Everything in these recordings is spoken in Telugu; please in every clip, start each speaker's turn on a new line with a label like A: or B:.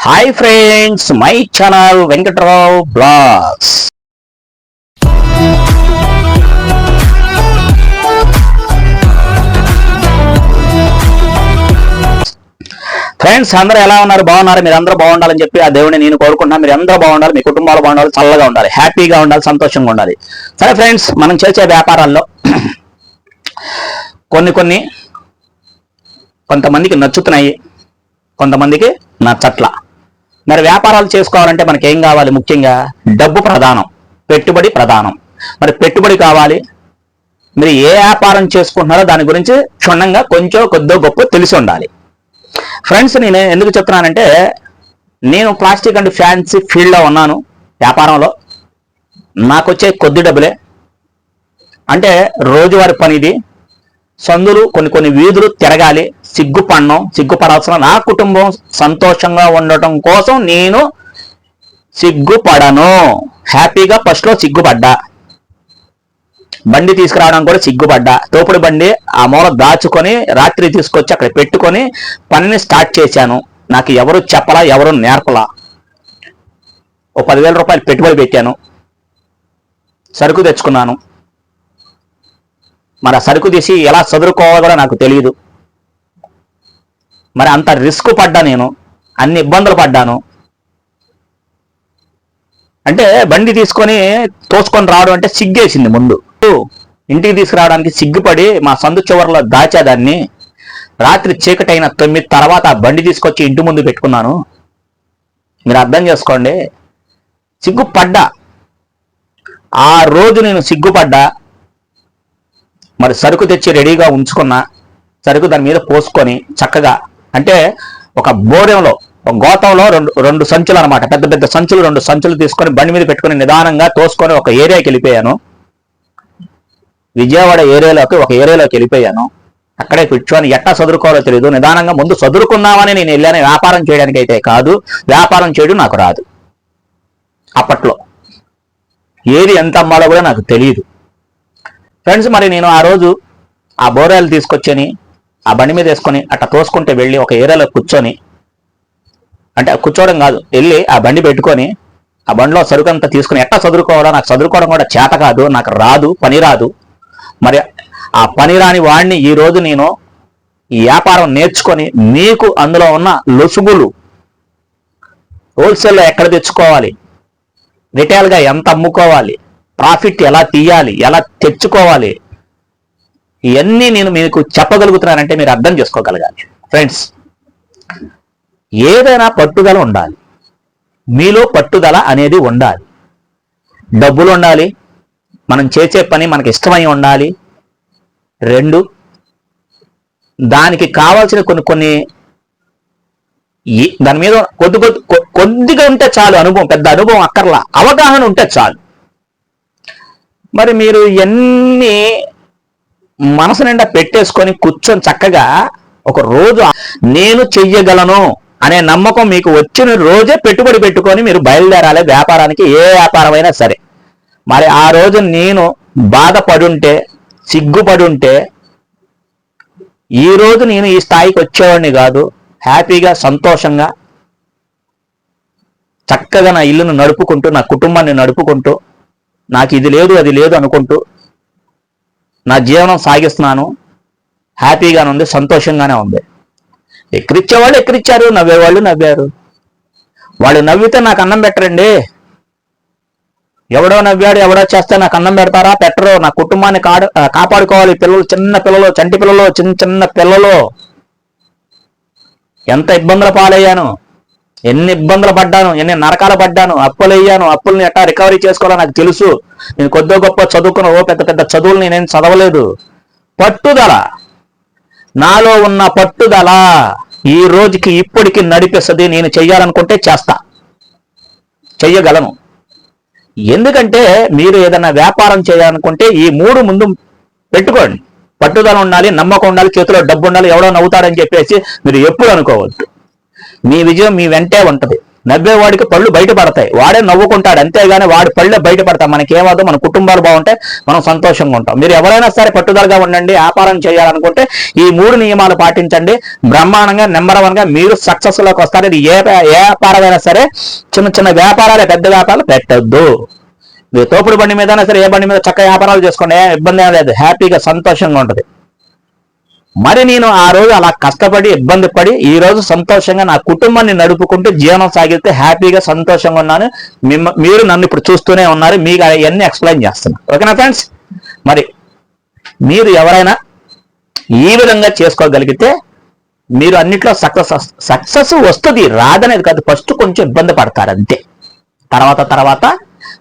A: Hi friends, my channel Venkatrao vlogs. Friends, అందరూ ఎలా ఉన్నారు? బాగున్నారు? మీరు అందరూ బాగుండాలని చెప్పి ఆ దేవుడిని నేను కోరుకుంటున్నా. మీరు అందరూ బాగుండాలి, మీ కుటుంబాలు బాగుండాలి, చల్లగా ఉండాలి, హ్యాపీగా ఉండాలి, సంతోషంగా ఉండాలి. సరే ఫ్రెండ్స్, మనం చేసే వ్యాపారాల్లో కొంతమందికి నచ్చుతున్నాయి, కొంతమందికి నచ్చట్ల. మరి వ్యాపారాలు చేసుకోవాలంటే మనకి ఏం కావాలి? ముఖ్యంగా డబ్బు ప్రధానం, పెట్టుబడి ప్రధానం. మరి పెట్టుబడి కావాలి. మీరు ఏ వ్యాపారం చేసుకుంటున్నారో దాని గురించి క్షుణ్ణంగా కొంచెం కొద్దో గొప్ప తెలిసి ఉండాలి. ఫ్రెండ్స్, నేను ఎందుకు చెప్తున్నానంటే, నేను ప్లాస్టిక్ అండ్ ఫ్యాన్సీ ఫీల్డ్లో ఉన్నాను. వ్యాపారంలో నాకు వచ్చే కొద్ది డబ్బులే, అంటే రోజువారి పని ఇది. సందులు కొన్ని వీధులు తిరగాలి, సిగ్గుపడాల్సిన నా కుటుంబం సంతోషంగా ఉండటం కోసం నేను సిగ్గుపడను. హ్యాపీగా ఫస్ట్లో సిగ్గుపడ్డా, బండి తీసుకురావడం కూడా సిగ్గుపడ్డా. తోపుడు బండి ఆ మూల దాచుకొని రాత్రి తీసుకొచ్చి అక్కడ పెట్టుకొని పనిని స్టార్ట్ చేశాను. నాకు ఎవరు చెప్పలా, ఎవరు నేర్పలా. ఓ 10,000 రూపాయలు పెట్టుబడి పెట్టాను, సరుకు తెచ్చుకున్నాను. మరి ఆ సరుకు తీసి ఎలా చదువుకోవాలో కూడా నాకు తెలియదు. మరి అంత రిస్క్ పడ్డా, నేను అన్ని ఇబ్బందులు పడ్డాను. అంటే బండి తీసుకొని తోసుకొని రావడం అంటే సిగ్గేసింది. ముందు ఇంటికి తీసుకురావడానికి సిగ్గుపడి మా సందు చివరిలో దాచేదాన్ని. రాత్రి చీకటైన 9 తర్వాత ఆ బండి తీసుకొచ్చి ఇంటి ముందు పెట్టుకున్నాను. మీరు అర్థం చేసుకోండి, సిగ్గుపడ్డా. ఆ రోజు నేను సిగ్గుపడ్డా. మరి సరుకు తెచ్చి రెడీగా ఉంచుకున్నా. సరుకు దాని మీద పోసుకొని చక్కగా, అంటే ఒక బోరెంలో, ఒక గోతంలో రెండు సంచులు అనమాట, పెద్ద పెద్ద సంచులు, 2 సంచులు తీసుకొని బండి మీద పెట్టుకొని నిదానంగా తోసుకొని ఒక ఏరియాకి వెళ్ళిపోయాను. విజయవాడ ఒక ఏరియాలోకి వెళ్ళిపోయాను. అక్కడే కూర్చొని ఎట్టా చదువుకోవాలో తెలియదు. నిదానంగా ముందు చదువుకున్నామని నేను వెళ్ళాను. వ్యాపారం చేయడానికి అయితే కాదు. వ్యాపారం చేయడం నాకు రాదు. అప్పట్లో ఏది ఎంత అమ్మాలో కూడా నాకు తెలియదు. ఫ్రెండ్స్, మరి నేను ఆ రోజు ఆ బోరాలు తీసుకొచ్చని ఆ బండి మీద వేసుకొని అట్లా తోసుకుంటే వెళ్ళి ఒక ఏరియాలో కూర్చొని, అంటే కూర్చోవడం కాదు, వెళ్ళి ఆ బండి పెట్టుకొని ఆ బండిలో సరుకు అంతా తీసుకుని ఎట్లా చదువుకోవాలో, నాకు చదువుకోవడం కూడా చేత కాదు, నాకు రాదు, పని రాదు. మరి ఆ పని రాని వాడిని ఈరోజు నేను ఈ వ్యాపారం నేర్చుకొని మీకు అందులో ఉన్న లొసుగులు, హోల్సేల్లో ఎక్కడ తెచ్చుకోవాలి, రిటైల్గా ఎంత అమ్ముకోవాలి, ప్రాఫిట్ ఎలా తీయాలి, ఎలా తెచ్చుకోవాలి, ఇవన్నీ నేను మీకు చెప్పగలుగుతున్నానంటే మీరు అర్థం చేసుకోగలగాలి. ఫ్రెండ్స్, ఏదైనా పట్టుదల ఉండాలి. మీలో పట్టుదల అనేది ఉండాలి. డబ్బులు ఉండాలి. మనం చేసే పని మనకి ఇష్టమై ఉండాలి. 2, దానికి కావాల్సిన కొన్ని దాని మీద కొద్దిగా ఉంటే చాలు. అనుభవం, పెద్ద అనుభవం అక్కర్లా, అవగాహన ఉంటే చాలు. మరి మీరు ఎన్ని మనసు నిండా పెట్టేసుకొని కూర్చొని చక్కగా ఒక రోజు నేను చెయ్యగలను అనే నమ్మకం మీకు వచ్చిన రోజే పెట్టుబడి పెట్టుకొని మీరు బయలుదేరాలి వ్యాపారానికి, ఏ వ్యాపారమైనా సరే. మరి ఆ రోజు నేను బాధపడుంటే, సిగ్గుపడుంటే ఈరోజు నేను ఈ స్థాయికి వచ్చేవాడిని కాదు. హ్యాపీగా, సంతోషంగా, చక్కగా నా ఇల్లును నడుపుకుంటూ, నా కుటుంబాన్ని నడుపుకుంటూ, నాకు ఇది లేదు అది లేదు అనుకుంటూ నా జీవనం సాగిస్తున్నాను. హ్యాపీగానే ఉంది, సంతోషంగానే ఉంది. ఎక్కిరిచ్చేవాళ్ళు ఎక్కిరిచ్చారు, నవ్వేవాళ్ళు నవ్వారు. వాళ్ళు నవ్వితే నాకు అన్నం పెట్టరండి. ఎవడో నవ్వాడు, ఎవడో చేస్తే నాకు అన్నం పెడతారా? పెట్టరు. నా కుటుంబాన్ని కాపాడుకోవాలి. పిల్లలు, చిన్న పిల్లలు, చంటి పిల్లలు, చిన్న పిల్లలు, ఎంత ఇబ్బందులు పాలయ్యాను, ఎన్ని ఇబ్బందులు పడ్డాను, ఎన్ని నరకాలు పడ్డాను, అప్పులు అయ్యాను. అప్పుల్ని ఎట్టా రికవరీ చేసుకోవాలో నాకు తెలుసు. నేను కొద్దో గొప్ప చదువుకున్న, పెద్ద పెద్ద చదువులు నేనేం చదవలేదు. పట్టుదల, నాలో ఉన్న పట్టుదల ఈ రోజుకి ఇప్పటికి నడిపిస్తుంది. నేను చెయ్యాలనుకుంటే చేస్తా, చెయ్యగలను. ఎందుకంటే మీరు ఏదైనా వ్యాపారం చేయాలనుకుంటే ఈ 3 ముందు పెట్టుకోండి. పట్టుదల ఉండాలి, నమ్మకం ఉండాలి, చేతిలో డబ్బు ఉండాలి. ఎవడో నవ్వుతాడని చెప్పేసి మీరు ఎప్పుడు అనుకోవద్దు. మీ విజయం మీ వెంటే ఉంటుంది. నవ్వేవాడికి పళ్ళు బయటపడతాయి, వాడే నవ్వుకుంటాడు, అంతేగాని వాడి పళ్ళే బయటపడతాయి. మనకేమవుతుందో మన కుటుంబాలు బాగుంటాయి, మనం సంతోషంగా ఉంటాం. మీరు ఎవరైనా సరే పట్టుదలగా ఉండండి, వ్యాపారం చేయాలనుకుంటే ఈ 3 నియమాలు పాటించండి, బ్రహ్మాండంగా నెంబర్ 1 గా మీరు సక్సెస్ లోకి వస్తారు. ఇది ఏ వ్యాపారమైనా సరే, చిన్న చిన్న వ్యాపారాలే, పెద్ద వ్యాపారాలు పెట్టద్దు. మీరు తోపుడు బండి మీద సరే, ఏ బండి మీద చక్కగా వ్యాపారాలు చేసుకోండి, ఇబ్బంది ఏం లేదు, హ్యాపీగా సంతోషంగా ఉంటుంది. మరి నేను ఆ రోజు అలా కష్టపడి ఇబ్బంది పడి ఈ రోజు సంతోషంగా నా కుటుంబాన్ని నడుపుకుంటూ జీవనం సాగితే హ్యాపీగా సంతోషంగా ఉన్నాను. మీరు నన్ను ఇప్పుడు చూస్తూనే ఉన్నారు, మీకు అవన్నీ ఎక్స్ప్లెయిన్ చేస్తున్నాను. ఓకేనా ఫ్రెండ్స్? మరి మీరు ఎవరైనా ఈ విధంగా చేసుకోగలిగితే మీరు అన్నిట్లో సక్సెస్ వస్తుంది, రాదనేది కాదు. ఫస్ట్ కొంచెం ఇబ్బంది పడతారు అంతే, తర్వాత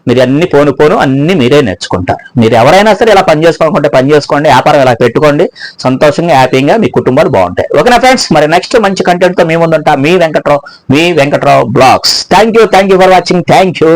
A: మీరు అన్ని పోను అన్ని మీరే నేర్చుకుంటారు. మీరు ఎవరైనా సరే ఇలా పని చేసుకోవాలనుకుంటే పని చేసుకోండి, వ్యాపారం ఇలా పెట్టుకోండి, సంతోషంగా హ్యాపీగా మీ కుటుంబాలు బాగుంటాయి. ఓకేనా ఫ్రెండ్స్? మరి నెక్స్ట్ మంచి కంటెంట్ తో మీ ముందుంటా. మీ Venkatrao blogs. Thank you for watching. Thank you.